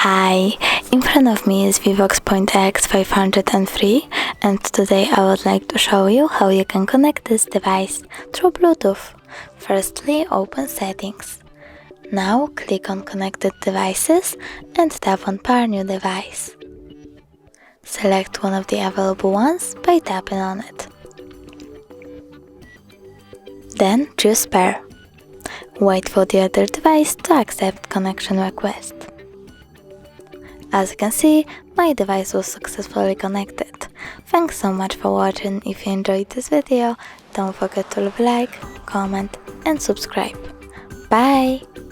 Hi, in front of me is VIVAX Point X503 and today I would like to show you how you can connect this device through Bluetooth. Firstly, open Settings. Now click on Connected Devices and tap on Pair New Device. Select one of the available ones by tapping on it. Then choose Pair. Wait for the other device to accept connection request. As you can see, my device was successfully connected. Thanks so much for watching. If you enjoyed this video, don't forget to leave a like, comment and subscribe. Bye!